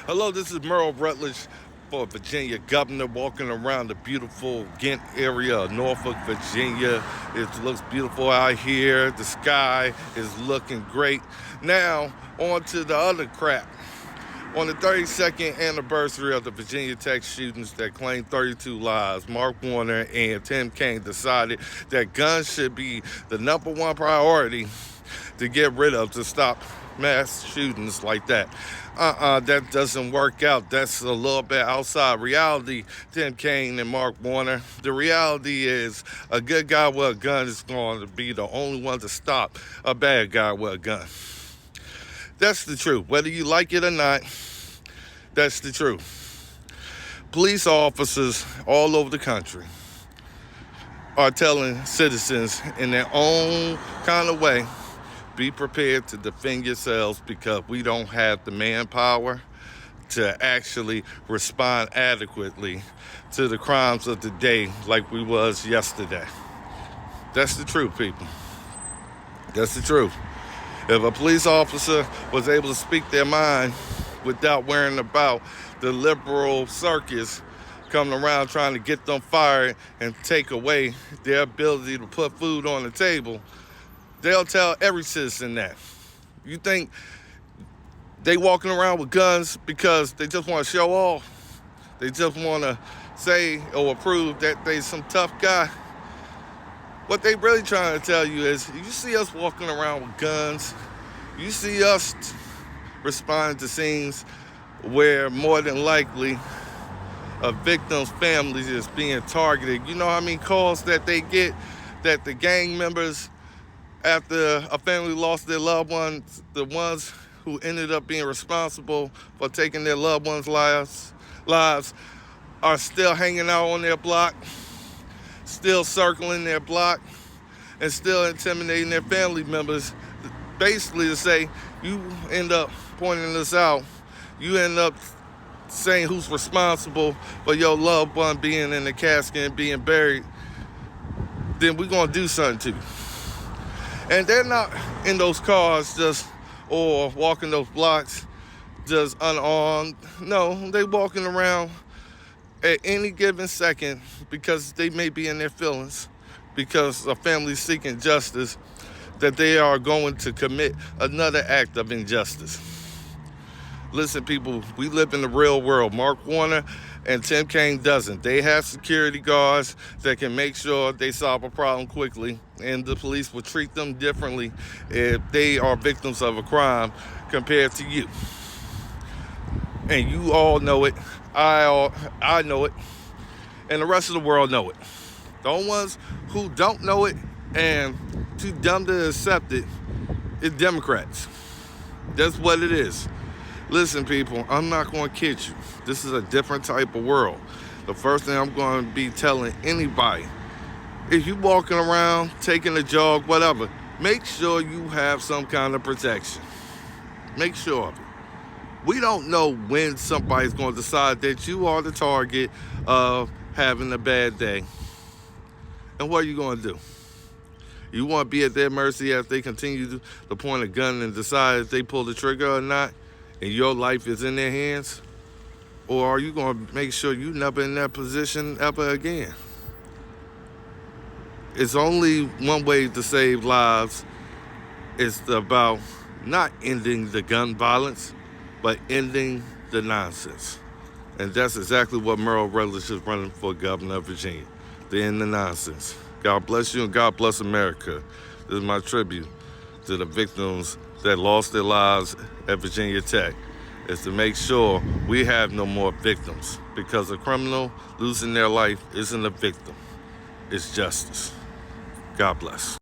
Hello, this is Merle Rutledge for Virginia Governor, walking around the beautiful Ghent area of Norfolk, Virginia. It looks beautiful out here. The sky is looking great. Now, on to the other crap. On the 32nd anniversary of the Virginia Tech shootings that claimed 32 lives, Mark Warner and Tim Kaine decided that guns should be the number one priority to get rid of, to stop mass shootings like that. That doesn't work out. That's a little bit outside reality, Tim Kaine and Mark Warner. The reality is a good guy with a gun is going to be the only one to stop a bad guy with a gun. That's the truth. Whether you like it or not, that's the truth. Police officers all over the country are telling citizens in their own kind of way, be prepared to defend yourselves, because we don't have the manpower to actually respond adequately to the crimes of the day like we was yesterday. That's the truth, people. That's the truth. If a police officer was able to speak their mind without worrying about the liberal circus coming around trying to get them fired and take away their ability to put food on the table, they'll tell every citizen that. You think they walking around with guns because they just want to show off? They just want to say or prove that they some tough guy? What they really trying to tell you is, you see us walking around with guns, you see us responding to scenes where more than likely a victim's family is being targeted. You know how many calls that they get, that the gang members, after a family lost their loved ones, the ones who ended up being responsible for taking their loved ones' lives are still hanging out on their block, still circling their block, and still intimidating their family members, basically to say, you end up pointing this out, you end up saying who's responsible for your loved one being in the casket and being buried, then we're going to do something to you. And they're not in those cars just, or walking those blocks just unarmed. No, they walking around at any given second because they may be in their feelings, because a family seeking justice, that they are going to commit another act of injustice. Listen, people, we live in the real world. Mark Warner and Tim Kaine doesn't. They have security guards that can make sure they solve a problem quickly, and the police will treat them differently if they are victims of a crime compared to you. And you all know it. I know it. And the rest of the world know it. The only ones who don't know it and too dumb to accept it is Democrats. That's what it is. Listen, people, I'm not going to kid you. This is a different type of world. The first thing I'm going to be telling anybody, if you're walking around, taking a jog, whatever, make sure you have some kind of protection. Make sure of it. We don't know when somebody's going to decide that you are the target of having a bad day. And what are you going to do? You want to be at their mercy as they continue to point a gun and decide if they pull the trigger or not, and your life is in their hands? Or are you going to make sure you're never in that position ever again? It's only one way to save lives. It's about not ending the gun violence, but ending the nonsense. And that's exactly what Merle Rutledge is running for governor of Virginia, to end the nonsense. God bless you and God bless America. This is my tribute to the victims that lost their lives at Virginia Tech, is to make sure we have no more victims, because a criminal losing their life isn't a victim, it's justice. God bless.